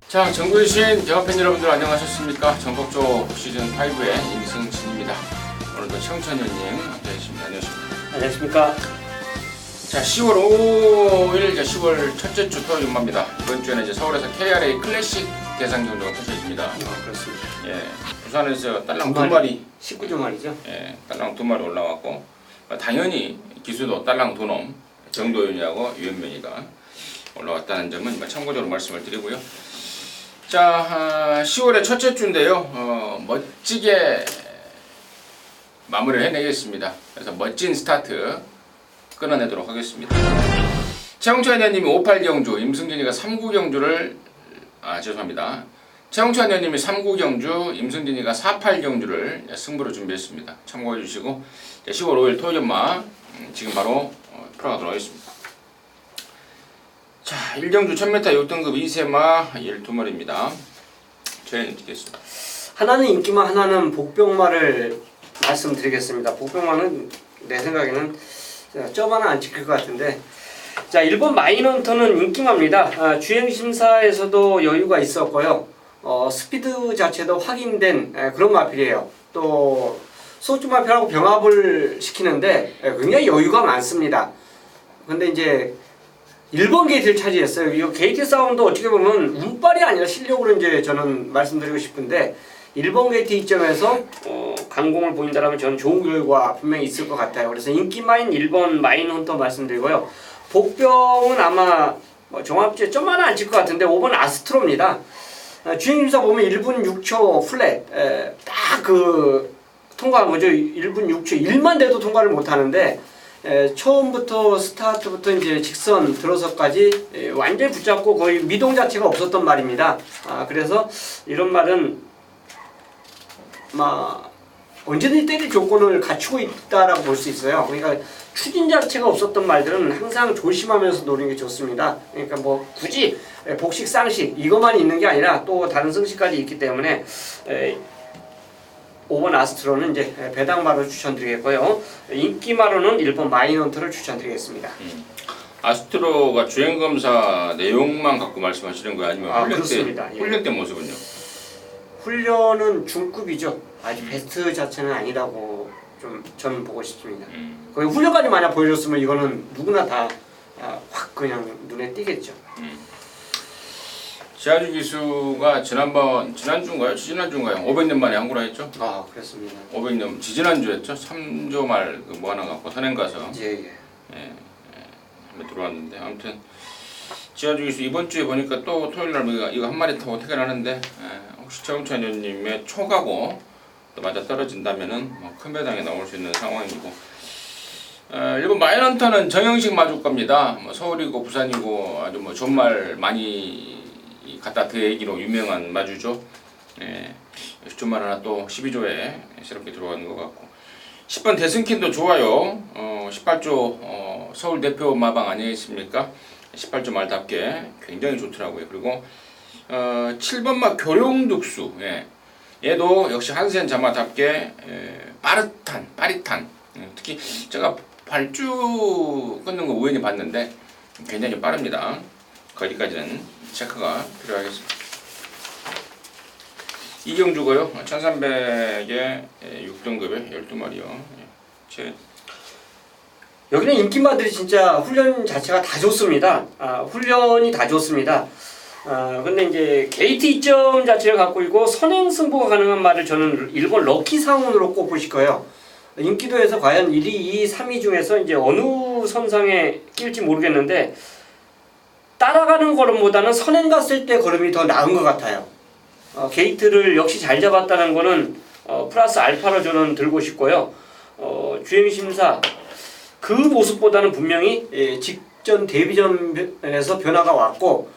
자, 전국에 계신 대화팬 여러분들 안녕하셨습니까? 전국조 시즌5의 임승진입니다. 오늘도 최홍찬 의원님 함께 하십니다. 안녕하십니까? 안녕하십니까? 자, 10월 5일, 10월 첫째 주 토요일 연말입니다. 이번 주에는 이제 서울에서 KRA 클래식 대상 경주가 펼쳐집니다. 그렇습니다. 예, 부산에서 딸랑 2마리, 19조 말이죠. 예, 딸랑 2마리 올라왔고, 당연히 기수도 딸랑 2놈, 정도윤이하고 유현명이가 올라왔다는 점은 참고적으로 말씀을 드리고요. 자, 10월의 첫째 주인데요. 멋지게 마무리를 해내겠습니다. 그래서 멋진 스타트 끊어내도록 하겠습니다. 최홍찬 의원님이 58경주, 임승진이가 39경주를 죄송합니다. 최홍찬 의원님이 39경주, 임승진이가 48경주를 승부로 준비했습니다. 참고해 주시고 10월 5일 토요일 연마 지금 바로 풀어가도록 하겠습니다. 자, 1경주 1000m 6등급 2세마 12마리입니다. 저희는 듣겠습니다. 하나는 인기마, 하나는 복병마를 말씀드리겠습니다. 복병마는 내 생각에는 점 하나 안 찍힐 것 같은데, 자, 1번 마인헌터는 인기마입니다. 주행심사에서도 여유가 있었고요. 스피드 자체도 확인된 그런 마필이에요. 또 소주 마필하고 병합을 시키는데 굉장히 여유가 많습니다. 근데 이제 1번 게이트를 차지했어요. 이 게이트 싸움도 어떻게 보면 운빨이 아니라 실력으로 이제 저는 말씀드리고 싶은데, 1번 게이트 이점에서 강공을 보인다라면 저는 좋은 결과 분명히 있을 것 같아요. 그래서 인기마인 1번 마인헌터 말씀드리고요. 복병은 아마 종합제 점 하나 안 칠 것 같은데 5번 아스트로입니다. 주행심사 보면 1분 6초 플랫 딱 그 통과한 거죠. 1분 6초 1만 돼도 통과를 못 하는데, 처음부터 스타트부터 이제 직선 들어서까지 완전히 붙잡고 거의 미동 자체가 없었던 말입니다. 그래서 이런 말은 언제든지 때릴 조건을 갖추고 있다라고 볼 수 있어요. 그러니까 추진 자체가 없었던 말들은 항상 조심하면서 노리는 게 좋습니다. 그러니까 뭐 굳이 복식, 쌍식 이것만 있는 게 아니라 또 다른 승식까지 있기 때문에 5번 아스트로는 이제 배당마로 추천드리겠고요. 인기마로는 1번 마인헌터를 추천드리겠습니다. 아스트로가 주행검사 내용만 갖고 말씀하시는 거예요? 아니면 그렇습니다. 훈련 때 모습은요? 훈련은 중급이죠. 아직 베스트 자체는 아니라고 좀 저는 보고 싶습니다. 거기 훈련까지 만약 보여줬으면 이거는 누구나 다 확 그냥 눈에 띄겠죠. 지하주 기수가 지난주인가요? 지난주인가요? 500년 만에 한구라 했죠? 그렇습니다. 500년, 지지난주 했죠? 3조 말 뭐 하나 갖고 선행 가서 예. 한번 들어왔는데, 아무튼 지하주 기수 이번 주에 보니까 또 토요일 날 이거 한 마리 타고 퇴근하는데, 혹시 최홍찬 의원님의 초가고 또 맞아 떨어진다면은 큰 배당에 나올 수 있는 상황이고, 일본 마인헌터는 정형식 마주 겁니다. 서울이고 부산이고 아주 존말 많이 갖다 대기로 유명한 마주죠. 존말 하나 또 12조에 새롭게 들어가는 것 같고, 10번 대승킨도 좋아요. 18조 서울 대표 마방 아니겠습니까? 18조 말답게 굉장히 좋더라고요. 그리고 7번 마 교룡득수, 얘도 역시 한센 자마답게 빠릿한, 특히 제가 발주 끊는 거 우연히 봤는데 굉장히 빠릅니다. 거기까지는 체크가 필요하겠습니다. 이경주고요. 1300에 6등급에 12마리요. 여기는 인기마들이 진짜 훈련 자체가 다 좋습니다. 훈련이 다 좋습니다. 근데 이제 게이트 이점 자체를 갖고 있고 선행 승부가 가능한 말을 저는 1번 럭키 상운으로 꼽으실 거예요. 인기도에서 과연 1위, 2위, 3위 중에서 이제 어느 선상에 낄지 모르겠는데, 따라가는 걸음보다는 선행 갔을 때 걸음이 더 나은 것 같아요. 게이트를 역시 잘 잡았다는 거는 플러스 알파로 저는 들고 싶고요. 주행심사 그 모습보다는 분명히 직전 데뷔전에서 변화가 왔고,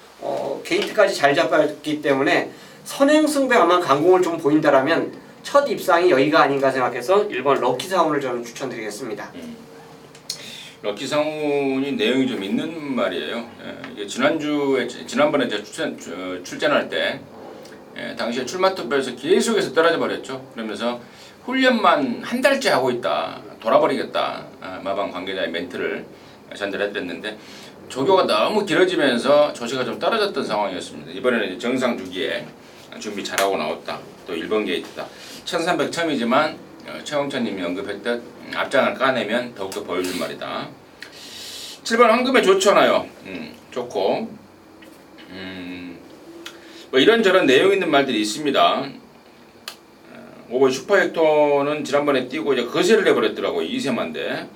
게이트까지 잘 잡았기 때문에 선행 승부에 아마 강공을 좀 보인다라면 첫 입상이 여기가 아닌가 생각해서 1번 럭키 상운을 저는 추천드리겠습니다. 럭키 상운이 내용이 좀 있는 말이에요. 이게 지난번에 제가 출전할 때 당시에 출마 투표에서 계속해서 떨어져 버렸죠. 그러면서 훈련만 한 달째 하고 있다, 돌아버리겠다, 마방 관계자의 멘트를 전달해드렸는데 조교가 너무 길어지면서 조시가 좀 떨어졌던 상황이었습니다. 이번에는 이제 정상 주기에 준비 잘하고 나왔다. 또 1번 게이트다. 1300 처음이지만 최홍천님이 언급했듯 앞장을 까내면 더욱더 보여줄 말이다. 7번 황금에 좋잖아요. 좋고 뭐 이런저런 내용 있는 말들이 있습니다. 5번 슈퍼헥토는 지난번에 띄고 이제 거세를 해버렸더라고요. 2세만데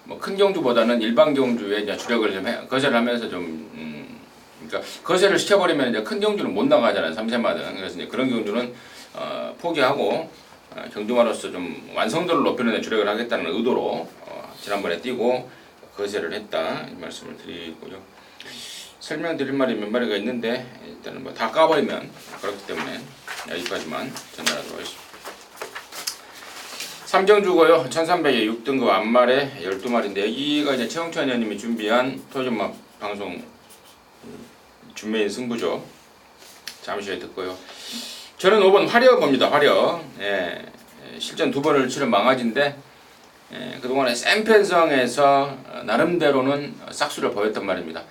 뭐 큰 경주보다는 일반 경주에 이제 주력을 좀 거세를 하면서 좀 그러니까 거세를 시켜버리면 이제 큰 경주는 못 나가잖아요. 3세마든. 그래서 이제 그런 경주는 포기하고 경주마로서 좀 완성도를 높이는 데 주력을 하겠다는 의도로 지난번에 띄고 거세를 했다 이 말씀을 드리고요. 설명드릴 말이 몇 마리가 있는데 일단은 뭐 다 까버리면 그렇기 때문에 여기까지만 전달하도록 하겠습니다. 3경주고요. 1300에 6등급 앞말에 12마리인데 여기가 이제 최홍천 의원님이 준비한 토요전마 방송 준매인 승부죠. 잠시 후에 듣고요. 저는 5번 화려 봅니다. 화려. 예, 실전 2번을 치른 망아지인데 그동안에 센펜성에서 나름대로는 싹수를 보였단 말입니다.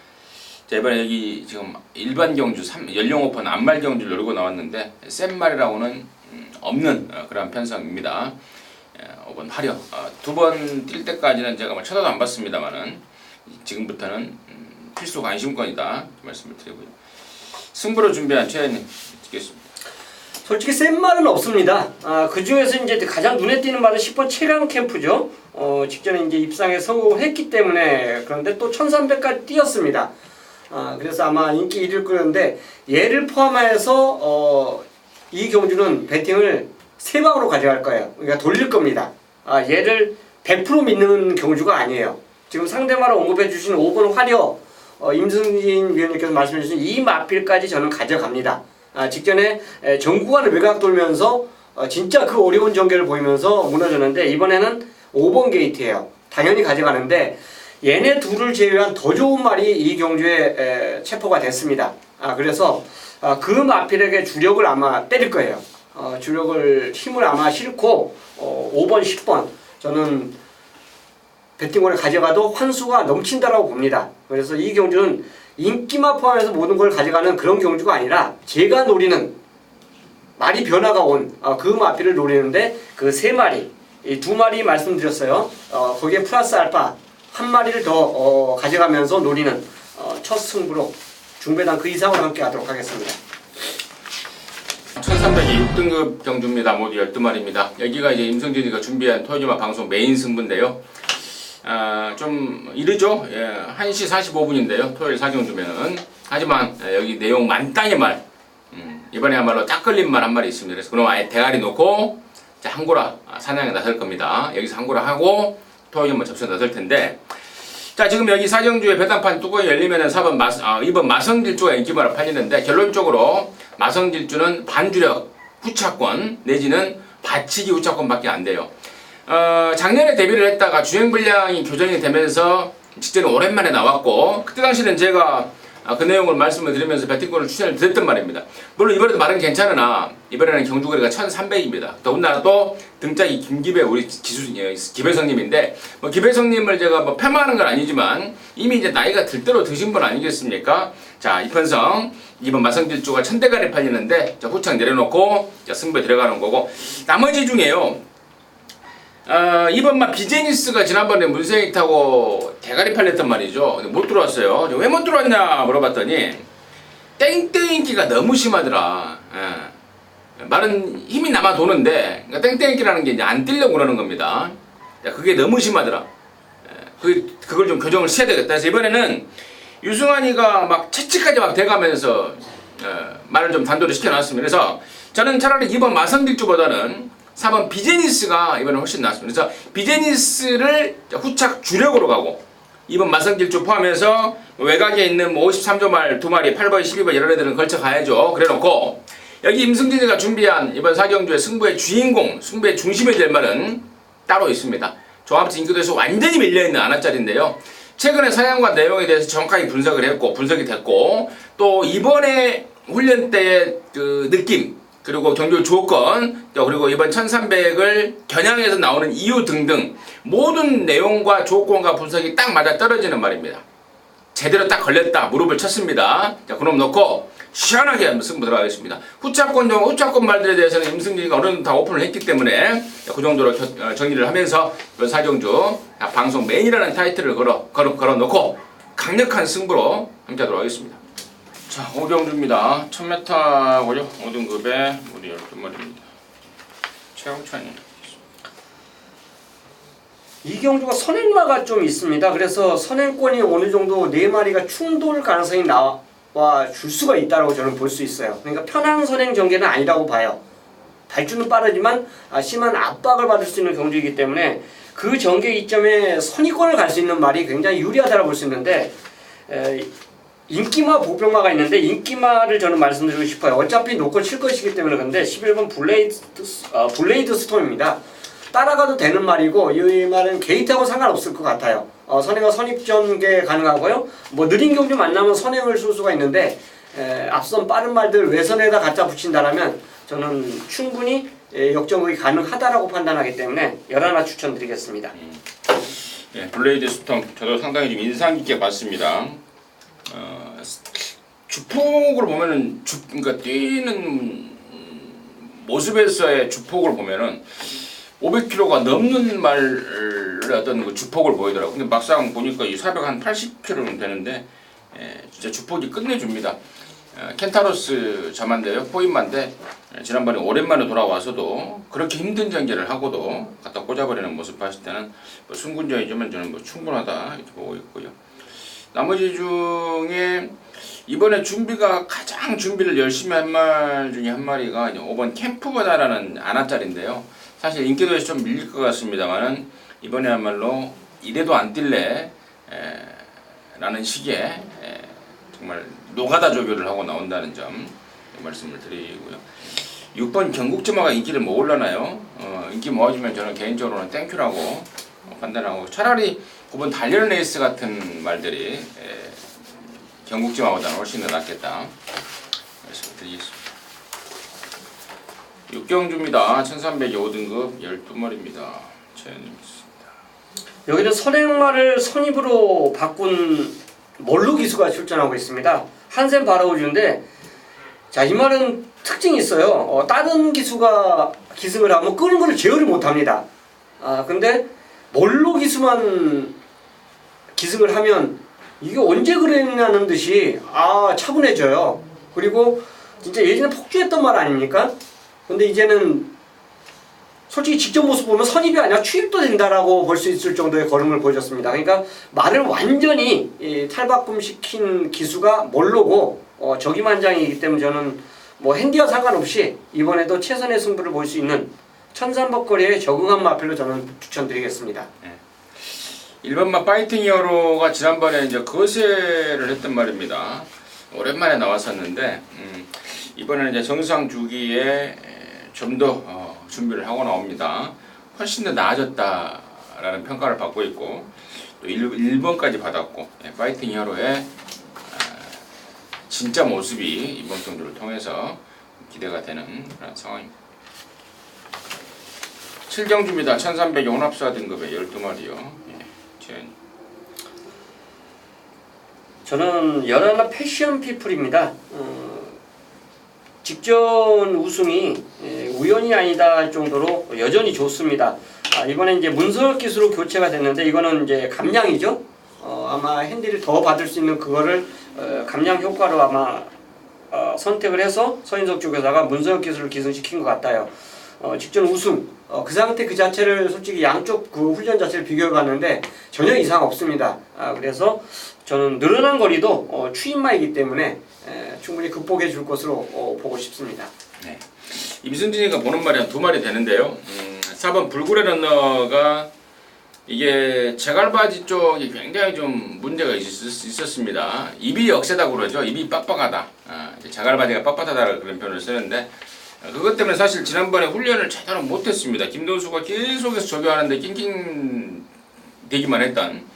자, 이번에 여기 지금 일반 경주 연령 오픈 앞말 경주를 노리고 나왔는데 센 말이라고는 없는 그런 편성입니다. 5번 화려. 2번 뛸 때까지는 제가 뭐 쳐다도 안 봤습니다만은 지금부터는 필수 관심권이다 말씀을 드리고요. 승부를 준비한 최현님 듣겠습니다. 솔직히 센 말은 없습니다. 그 중에서 이제 가장 눈에 띄는 말은 10번 최강 캠프죠. 직전에 이제 입상에 성공을 했기 때문에 그런데 또 1300까지 뛰었습니다. 그래서 아마 인기 1위를 끌었는데 얘를 포함해서 이 경주는 배팅을 3방으로 가져갈 거예요. 그러니까 돌릴 겁니다. 얘를 100% 믿는 경주가 아니에요. 지금 상대마로 언급해 주신 5번 화려 임승진 위원님께서 말씀해 주신 이 마필까지 저는 가져갑니다. 직전에 전구간을 외곽 돌면서 진짜 그 어려운 전개를 보이면서 무너졌는데 이번에는 5번 게이트예요. 당연히 가져가는데 얘네 둘을 제외한 더 좋은 말이 이 경주에 체포가 됐습니다. 그래서 그 마필에게 주력을 아마 때릴 거예요. 주력을 힘을 아마 실고 5번, 10번 저는 배팅권을 가져가도 환수가 넘친다라고 봅니다. 그래서 이 경주는 인기만 포함해서 모든 걸 가져가는 그런 경주가 아니라 제가 노리는 말이 변화가 온 그 마필을 노리는데 그 3마리, 이 2마리 말씀드렸어요. 거기에 플러스 알파 1마리를 더 가져가면서 노리는 첫 승부로 중배당 그 이상으로 함께 하도록 하겠습니다. 1300이 6등급 경주입니다. 모두 12마리입니다. 여기가 이제 임성진이가 준비한 토요일마 방송 메인 승부인데요. 좀 이르죠? 1시 45분인데요. 토요일 4경주면은. 하지만 여기 내용 만땅의 말. 이번에야말로 딱 걸린 말 한 마리 있습니다. 그래서 그럼 아예 대가리 놓고 자, 한고라 사냥에 나설 겁니다. 여기서 한고라 하고 토요일마 접수에 나설 텐데 자, 지금 여기 4경주에 배당판 뚜껑이 열리면은 2번 마성질주가 인기말을 팔리는데 결론적으로 마성질주는 반주력 후차권 내지는 받치기 후차권밖에 안 돼요. 작년에 데뷔를 했다가 주행분량이 교정이 되면서 직전에 오랜만에 나왔고 그때 당시는 제가 그 내용을 말씀을 드리면서 배팅권을 추천을 드렸단 말입니다. 물론 이번에도 말은 괜찮으나 이번에는 경주거리가 1300입니다. 더군다나 또 등짝이 김기배 우리 기배성님인데 뭐 기배성님을 제가 뭐 폄하하는 건 아니지만 이미 이제 나이가 들 대로 드신 분 아니겠습니까? 자, 이편성 2번 마성질주가 1000대가리 팔리는데 자, 후창 내려놓고 자, 승부에 들어가는 거고 나머지 중에요. 2번만 비제니스가 지난번에 문세희 타고 대가리 팔렸단 말이죠. 근데 못 들어왔어요. 왜 못 들어왔냐 물어봤더니 땡땡인기가 너무 심하더라. 말은 힘이 남아 도는데 그러니까 땡땡인기라는 게 이제 안 뛰려고 그러는 겁니다. 그게 너무 심하더라. 그걸 좀 교정을 시켜야 되겠다. 그래서 이번에는 유승환이가 막 채찍까지 막 대가면서 말을 좀 단도리 시켜놨습니다. 그래서 저는 차라리 2번 마성딜주보다는 4번 비제니스가 이번에 훨씬 낫습니다. 그래서 비제니스를 후착 주력으로 가고 2번 마성질주 포함해서 외곽에 있는 53조 말 2마리 8번 12번 이런 애들은 걸쳐 가야죠. 그래놓고 여기 임승진이가 준비한 이번 4경주의 승부의 주인공 승부의 중심이 될 말은 따로 있습니다. 조합지 인구도에서 완전히 밀려있는 아나짜리인데요. 최근에 사양과 내용에 대해서 정확하게 분석이 됐고 또 이번에 훈련 때의 그 느낌 그리고 경주 조건, 또 그리고 이번 1300을 겨냥해서 나오는 이유 등등 모든 내용과 조건과 분석이 딱 맞아 떨어지는 말입니다. 제대로 딱 걸렸다. 무릎을 쳤습니다. 자, 그럼 놓고 시원하게 한번 승부 들어가겠습니다. 후차권 말들에 대해서는 임승진이가 어느 정도 다 오픈을 했기 때문에 그 정도로 정리를 하면서 사정주 방송 메인이라는 타이틀을 걸어놓고 강력한 승부로 함께하도록 하겠습니다. 자, 오경주입니다. 1000m고요. 5등급에 우리 12마리입니다. 최홍찬이. 이경주가 선행마가 좀 있습니다. 그래서 선행권이 어느 정도 4마리가 충돌 가능성이 나와 줄 수가 있다고 저는 볼 수 있어요. 그러니까 편한 선행 전개는 아니라고 봐요. 발주는 빠르지만 심한 압박을 받을 수 있는 경주이기 때문에 그 전개 이점에 선의권을 갈 수 있는 말이 굉장히 유리하다고 볼 수 있는데 인기마 복병마가 있는데 인기마를 저는 말씀드리고 싶어요. 어차피 놓고 칠 것이기 때문에. 근데 11번 블레이드 스톰입니다. 따라가도 되는 말이고 이 말은 게이트하고 상관없을 것 같아요. 선행과 선입전개 가능하고요. 뭐 느린 경주 만나면 선행을 쏠 수가 있는데 앞선 빠른 말들 외선에다 갖다 붙인다라면 저는 충분히 역전극이 가능하다라고 판단하기 때문에 11 추천드리겠습니다. 예, 블레이드 스톰 저도 상당히 좀 인상 깊게 봤습니다. 주폭을 보면은 그러니까 뛰는 모습에서의 주폭을 보면은 500km가 넘는 말을 어떤 그 주폭을 보이더라고요. 근데 막상 보니까 이 480km는 되는데 진짜 주폭이 끝내줍니다. 켄타로스 자만데요. 포인만데 지난번에 오랜만에 돌아와서도 그렇게 힘든 전개를 하고도 갖다 꽂아버리는 모습 봤을 때는 뭐 승군전이지만 저는 뭐 충분하다 이렇게 보고 있고요. 나머지 중에 이번에 가장 준비를 열심히 한 말 중에 한 마리가 5번 캠프보다라는 아나짜리인데요. 사실 인기도에서 좀 밀릴 것 같습니다만은 이번에야말로 이래도 안 뛸래 라는 식의 정말 노가다 조교를 하고 나온다는 점 말씀을 드리고요. 6번 경국지마가 인기를 모으려나요? 인기 모아주면 저는 개인적으로는 땡큐라고 판단하고 차라리 9번 달려는 레이스 같은 말들이 경국지마보다는 훨씬 더 낫겠다 말씀을 드리겠습니다. 6경주입니다. 1300이 5등급 12마리입니다. 최현입니다. 여기는 선행마를 선입으로 바꾼 멀루 기수가 출전하고 있습니다. 한샘 바라우주인데 자, 이 말은 특징이 있어요. 다른 기수가 기승을 하면 끄는 거를 제어를 못합니다. 근데 멀루 기수만 기승을 하면 이게 언제 그랬냐는 듯이 차분해져요. 그리고 진짜 예전에 폭주했던 말 아닙니까? 근데 이제는 솔직히 직접 모습 보면 선입이 아니라 추입도 된다라고 볼 수 있을 정도의 걸음을 보여줬습니다. 그러니까 말을 완전히 탈바꿈시킨 기수가 멀로고 저기만장이기 때문에 저는 뭐 핸디와 상관없이 이번에도 최선의 승부를 볼 수 있는 1300거리에 적응한 마필로 저는 추천드리겠습니다. 1번마 파이팅 히어로가 지난번에 이제 거세를 했던 말입니다. 오랜만에 나왔었는데 이번에는 이제 정상 주기에 좀 더 준비를 하고 나옵니다. 훨씬 더 나아졌다라는 평가를 받고 있고 또 1번까지 받았고 파이팅 히어로의 진짜 모습이 이번 경주를 통해서 기대가 되는 그런 상황입니다. 7경주입니다. 1300의 혼합사 등급의 12마리요. 저는 11 패션 피플입니다. 직전 우승이 우연이 아니다 할 정도로 여전히 좋습니다. 이번에 이제 문서혁 기수로 교체가 됐는데 이거는 이제 감량이죠. 아마 핸디를 더 받을 수 있는 그거를 감량 효과로 아마 선택을 해서 서인석 조교사가 문서혁 기수를 기승시킨 것 같아요. 직전 우승 그 상태 그 자체를 솔직히 양쪽 그 훈련 자체를 비교해 봤는데 전혀 이상 없습니다. 그래서 저는 늘어난 거리도 추임마이기 때문에 충분히 극복해 줄 것으로 보고 싶습니다. 네. 임승진이가 보는 말이 한 2마리 되는데요. 4번 불굴의 런너가 이게 제갈바지 쪽이 굉장히 좀 문제가 있었습니다. 입이 역세다고 그러죠. 입이 빡빡하다. 제갈바지가 빡빡하다 그런 표현을 쓰는데 그것 때문에 사실 지난번에 훈련을 제대로 못했습니다. 김동수가 계속해서 적용하는데 낑낑대기만 했던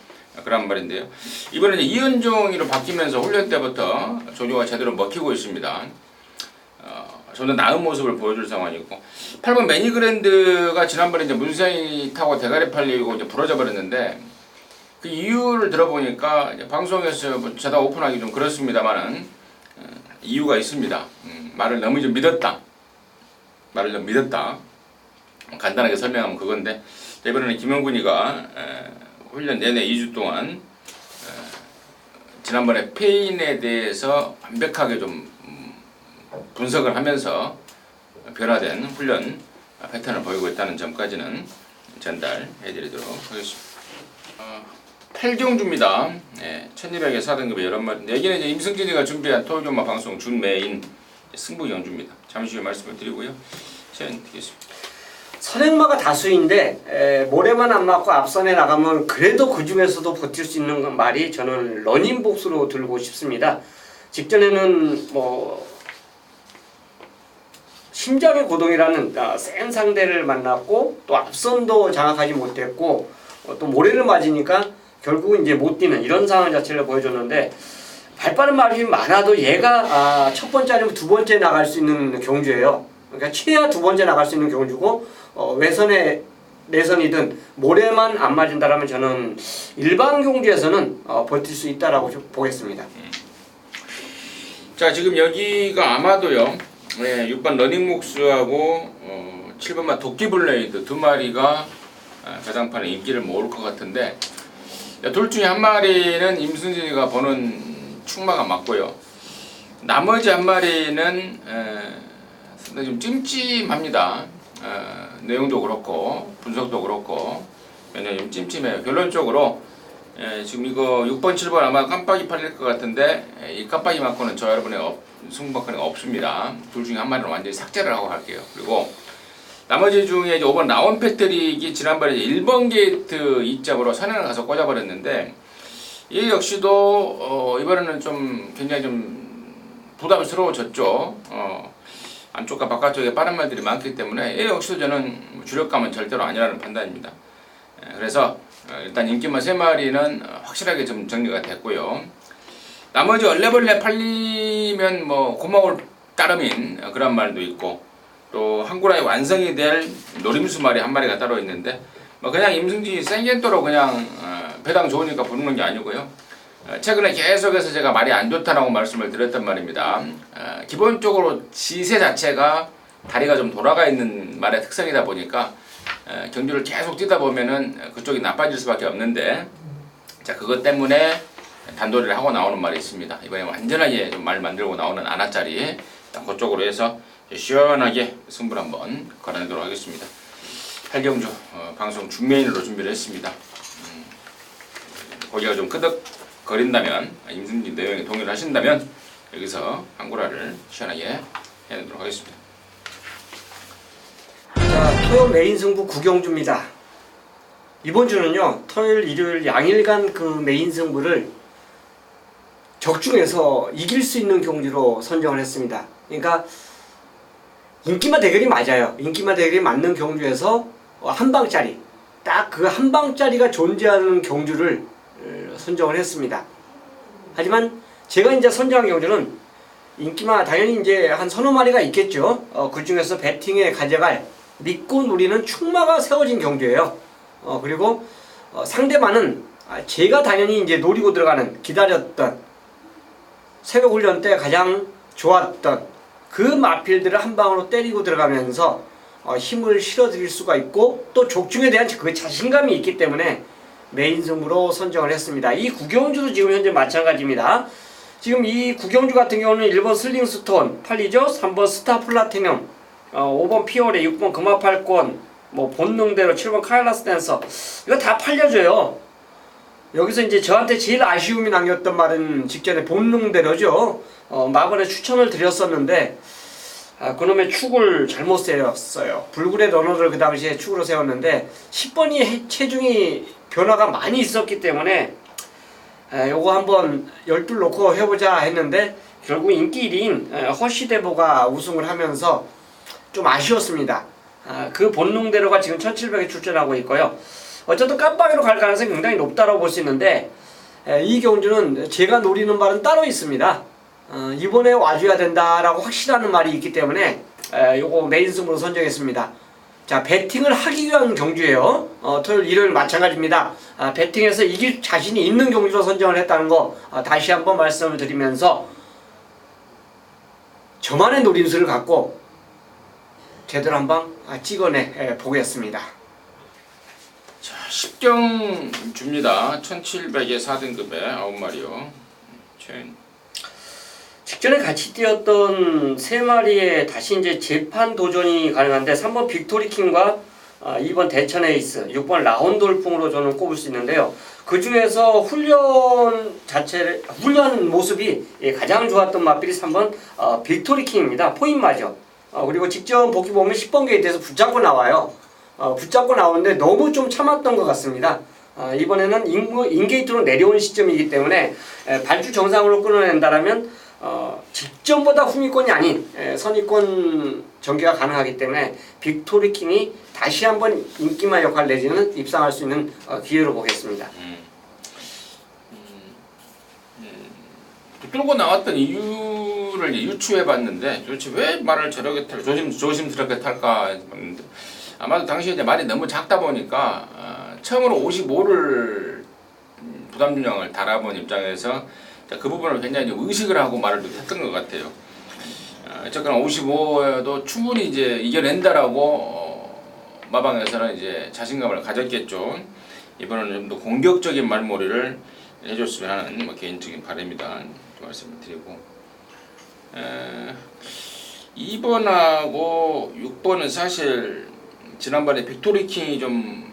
그런 말인데요. 이번에 이현종이로 바뀌면서 훈련 때부터 조교가 제대로 먹히고 있습니다. 좀 더 나은 모습을 보여줄 상황이고 8번 매니그랜드가 지난번에 이제 문세이 타고 대가리 팔리고 이제 부러져 버렸는데 그 이유를 들어보니까 이제 방송에서 뭐 자다 오픈하기 좀 그렇습니다만은 이유가 있습니다. 말을 너무 좀 믿었다. 말을 좀 믿었다. 간단하게 설명하면 그건데 이번에는 김영군이가 훈련 내내 2주 동안 지난번에 페인에 대해서 완벽하게 좀 분석을 하면서 변화된 훈련 패턴을 보이고 있다는 점까지는 전달해드리도록 하겠습니다. 8경주입니다. 1200의 4등급의 11마리. 여기는 이제 임승진이가 준비한 토요일마 방송 준메인 승부 경주입니다. 잠시 후에 말씀을 드리고요. 시간 드리겠습니다. 선행마가 다수인데 모래만 안 맞고 앞선에 나가면 그래도 그 중에서도 버틸 수 있는 말이 저는 러닝복수로 들고 싶습니다. 직전에는 뭐 심장의 고동이라는 센 상대를 만났고 또 앞선도 장악하지 못했고 또 모래를 맞으니까 결국은 이제 못 뛰는 이런 상황 자체를 보여줬는데 발빠른 말이 많아도 얘가 첫 번째 아니면 두 번째 나갈 수 있는 경주예요. 그러니까 최하 두 번째 나갈 수 있는 경주고 외선에 내선이든 모래만 안 맞은다라면 저는 일반 경주에서는 버틸 수 있다라고 보겠습니다. 자, 지금 여기가 아마도요. 6번 러닝목수하고 7번만 도끼블레이드 두 마리가 배당판에 인기를 모을 것 같은데 둘 중에 한 마리는 임승진이가 보는 충마가 맞고요. 나머지 한 마리는 상당히 좀 찜찜합니다. 내용도 그렇고 분석도 그렇고 굉장히 좀 찜찜해요. 결론적으로 지금 이거 6번 7번 아마 깜빡이 팔릴 것 같은데 이 깜빡이 맞고는 저 여러분의 승부박근혜가 없습니다. 둘 중에 한 마리는 완전히 삭제를 하고 갈게요. 그리고 나머지 중에 이제 5번 라온 패트릭이 지난번에 1번 게이트 2잡으로 선행을 가서 꽂아버렸는데 이 역시도 이번에는 좀 굉장히 좀 부담스러워졌죠. 안쪽과 바깥쪽에 빠른 말들이 많기 때문에 이 역시도 저는 주력감은 절대로 아니라는 판단입니다. 그래서 일단 인기만 3마리는 확실하게 좀 정리가 됐고요. 나머지 얼레벌레 팔리면 뭐 고마울 따름인 그런 말도 있고 또 한구라의 완성이 될 노림수 말이 한 마리가 따로 있는데 뭐 그냥 임승진이 생겐토로 그냥 배당 좋으니까 부르는 게 아니고요. 최근에 계속해서 제가 말이 안 좋다라고 말씀을 드렸단 말입니다. 기본적으로 지세 자체가 다리가 좀 돌아가 있는 말의 특성이다 보니까 경주를 계속 뛰다 보면은 그쪽이 나빠질 수밖에 없는데 자 그것 때문에 단도리를 하고 나오는 말이 있습니다. 이번에 완전하게 좀 말 만들고 나오는 아나짜리 그쪽으로 해서 시원하게 승부를 한번 걸어내도록 하겠습니다. 8경주 방송 중메인으로 준비를 했습니다. 거기가 좀 끄덕거린다면 임승진 내용에 동의를 하신다면 여기서 한구라를 시원하게 해내도록 하겠습니다. 자, 토요 메인 승부 9경주입니다. 이번 주는요 토요일 일요일 양일간 그 메인 승부를 적중해서 이길 수 있는 경주로 선정을 했습니다. 그러니까 인기마 대결이 맞아요. 인기마 대결이 맞는 경주에서 한 방짜리 딱 그 한 방짜리가 존재하는 경주를 선정을 했습니다. 하지만 제가 이제 선정한 경주는 인기마 당연히 이제 한 서너 마리가 있겠죠. 그 중에서 배팅에 가져갈 믿고 누리는 충마가 세워진 경주예요. 그리고 상대방은 제가 당연히 이제 노리고 들어가는 기다렸던 새벽 훈련 때 가장 좋았던 그 마필들을 한 방으로 때리고 들어가면서 힘을 실어드릴 수가 있고 또 족중에 대한 그 자신감이 있기 때문에 메인 승부로 선정을 했습니다. 이 구경주도 지금 현재 마찬가지입니다. 지금 이 구경주 같은 경우는 1번 슬링스톤 팔리죠. 3번 스타 플라티넘 5번 피오레 6번 금화팔권 뭐 본능대로 7번 카일라스 댄서 이거 다 팔려줘요. 여기서 이제 저한테 제일 아쉬움이 남겼던 말은 직전에 본능대로죠. 마번에 추천을 드렸었는데 그놈의 축을 잘못 세웠어요. 불굴의 러너를 그 당시에 축으로 세웠는데 10번이 체중이 변화가 많이 있었기 때문에 요거 한번 12 놓고 해보자 했는데 결국 인기 1위인 허시대보가 우승을 하면서 좀 아쉬웠습니다. 그 본능대로가 지금 1700에 출전하고 있고요. 어쨌든 깜빡이로 갈 가능성이 굉장히 높다고 볼 수 있는데 이 경주는 제가 노리는 말은 따로 있습니다. 이번에 와줘야 된다라고 확실하는 말이 있기 때문에 요거 메인 승부로 선정했습니다. 자, 배팅을 하기 위한 경주예요. 토요일, 일요일 마찬가지입니다. 배팅해서 이길 자신이 있는 경주로 선정을 했다는 거 다시 한번 말씀을 드리면서 저만의 노림수를 갖고 제대로 한번 찍어내 보겠습니다. 자, 10경 줍니다. 1700에 4등급에 9마리요. 직전에 같이 뛰었던 3마리에 다시 이제 재판 도전이 가능한데 3번 빅토리킹과 2번 대천 에이스, 6번 라운돌풍으로 저는 꼽을 수 있는데요. 그 중에서 훈련 모습이 가장 좋았던 마필이 3번 빅토리킹입니다. 포인마죠. 그리고 직전 복귀 보면 10번 게이트에서 붙잡고 나와요. 붙잡고 나오는데 너무 좀 참았던 것 같습니다. 이번에는 인게이트로 내려오는 시점이기 때문에 발주 정상으로 끊어낸다라면 직전보다 후미권이 아닌 선위권 전개가 가능하기 때문에 빅토리킹이 다시 한번 인기마 역할 내지는 입상할 수 있는 기회로 보겠습니다. 끌고 나왔던 이유를 유추해봤는데 도대체 왜 말을 저렇게 조심스럽게 탈까 했는데 아마도 당시에 이제 말이 너무 작다 보니까 처음으로 55를 부담준량을 달아본 입장에서 그 부분을 굉장히 의식을 하고 말을 했던 것 같아요. 어쨌거나 55도 충분히 이제 이겨낸다라고 마방에서는 이제 자신감을 가졌겠죠. 이번에는 좀 더 공격적인 말머리를 해줬으면 하는 개인적인 바람입니다. 말씀을 드리고 2번하고 6번은 사실 지난번에 빅토리킹이 좀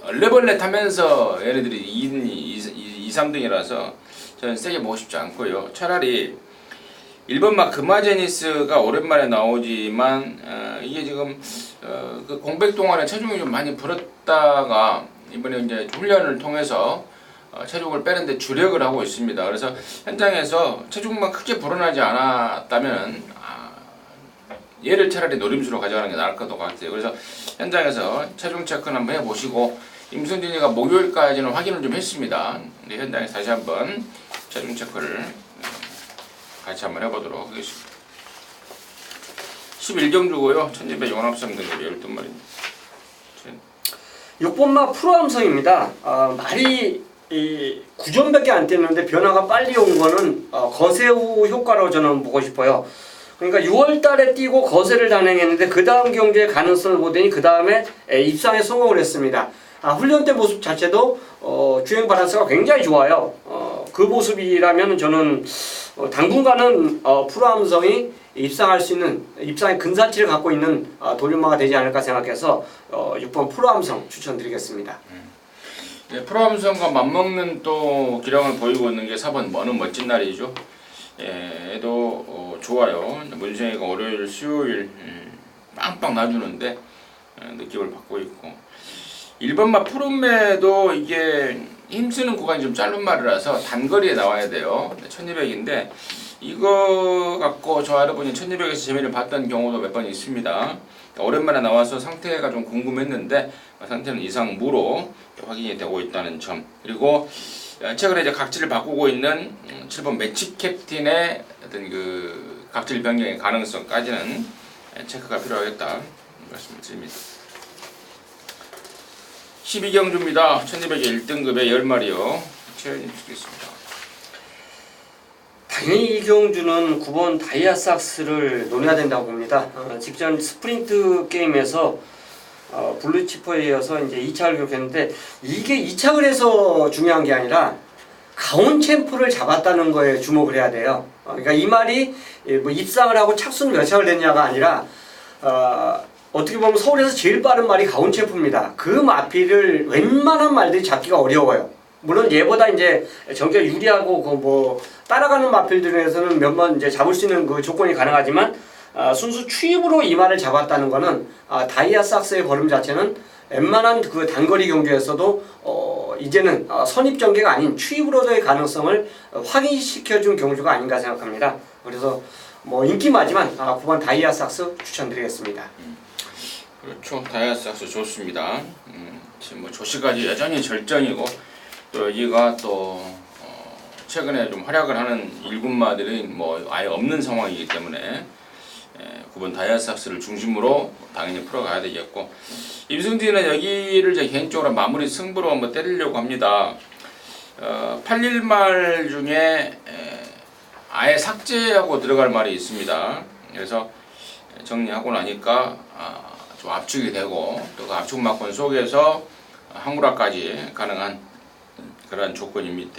얼레벌레 타면서 얘네들이 2, 3등이라서 저는 세게 보고 싶지 않고요. 차라리 1번 막 금화제니스가 오랜만에 나오지만 이게 지금 그 공백 동안에 체중이 좀 많이 불었다가 이번에 이제 훈련을 통해서 체중을 빼는데 주력을 하고 있습니다. 그래서 현장에서 체중만 크게 불어나지 않았다면 얘를 차라리 노림수로 가져가는 게 나을 것 같아요. 그래서 현장에서 체중 체크는 한번 해보시고 임승진이가 목요일까지는 확인을 좀 했습니다. 근데 현장에서 다시 한번 체중 체크를 같이 한번 해보도록 하겠습니다. 11경주고요. 1200 용합성 등급이 12마리입니다. 6번마 프로암성입니다. 말이 9점밖에 안 뛰었는데 변화가 빨리 온 거는 거세후 효과로 저는 보고 싶어요. 그러니까 6월 달에 뛰고 거세를 단행했는데 그 다음 경주의 가능성을 보더니 그 다음에 입상에 성공을 했습니다. 훈련 때 모습 자체도 주행 밸런스가 굉장히 좋아요. 그 모습이라면 저는 당분간은 프로암성이 입상할 수 있는 입상의 근사치를 갖고 있는 도련마가 되지 않을까 생각해서 6번 프로암성 추천드리겠습니다. 네, 프로암성과 맞먹는 또 기량을 보이고 있는 게 4번 머는 멋진 날이죠. 얘도 좋아요. 문생이가 월요일, 수요일 빵빵 놔주는데 느낌을 받고 있고 1번마 푸른매도 이게 힘쓰는 구간이 좀 짧은 말이라서 단거리에 나와야 돼요. 1200인데 이거 갖고 저 할아버지 1200에서 재미를 봤던 경우도 몇 번 있습니다. 오랜만에 나와서 상태가 좀 궁금했는데 상태는 이상 무로 확인이 되고 있다는 점. 그리고 최근에 이제 각질을 바꾸고 있는 7번 매치 캡틴의 어떤 그 각질 변경의 가능성까지는 체크가 필요하겠다 말씀을 드립니다. 12경주입니다. 1200에 1등급에 10마리요. 체온이 주겠습니다. 당연히 이 경주는 9번 다이아삭스를 노려야 된다고 봅니다. 직전 스프린트 게임에서 블루치퍼에 이어서 이제 2착을 기록했는데 이게 2착을 해서 중요한 게 아니라 가온 챔프를 잡았다는 거에 주목을 해야 돼요. 그러니까 이 말이 뭐 입상을 하고 착수는 몇 착을 냈냐가 아니라 어떻게 보면 서울에서 제일 빠른 말이 가온 챔프입니다. 그 마필을 웬만한 말들이 잡기가 어려워요. 물론 얘보다 이제 전격 유리하고 그 뭐 따라가는 마필들에서는 몇 번 이제 잡을 수 있는 그 조건이 가능하지만 순수 추입으로 이 말을 잡았다는 거는 다이아삭스의 걸음 자체는 웬만한 그 단거리 경주에서도 이제는 선입 전개가 아닌 추입으로의 가능성을 확인시켜준 경주가 아닌가 생각합니다. 그래서 뭐 인기마지만 9번 다이아삭스 추천드리겠습니다. 그렇죠. 다이아삭스 좋습니다. 지금 뭐 조시까지 여전히 절정이고 또 여기가 또 최근에 좀 활약을 하는 1군마들이 뭐 아예 없는 상황이기 때문에 9번 다이아삭스를 중심으로 당연히 풀어가야 되겠고, 임승진은 여기를 제 개인적으로 마무리 승부로 한번 때리려고 합니다. 8일 말 중에 아예 삭제하고 들어갈 말이 있습니다. 그래서 정리하고 나니까 좀 압축이 되고, 또 그 압축 막권 속에서 항구라까지 가능한 그런 조건이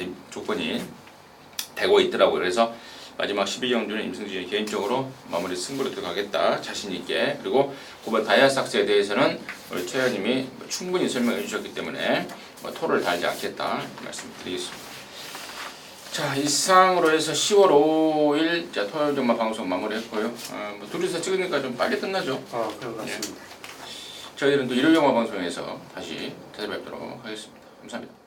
되고 있더라고요. 그래서 마지막 12경주는 임승진이 개인적으로 마무리 승부로 들어가겠다 자신 있게. 그리고 9번 다이아삭스에 대해서는 우리 최 의원님이 충분히 설명해 주셨기 때문에 토를 달지 않겠다 말씀드리겠습니다. 자, 이상으로 해서 10월 5일 토요일 정말 방송 마무리했고요. 뭐 둘이서 찍으니까 좀 빨리 끝나죠. 그런 것 같습니다. 저희들은 또 일요일 영화 방송에서 다시 찾아뵙도록 하겠습니다. 감사합니다.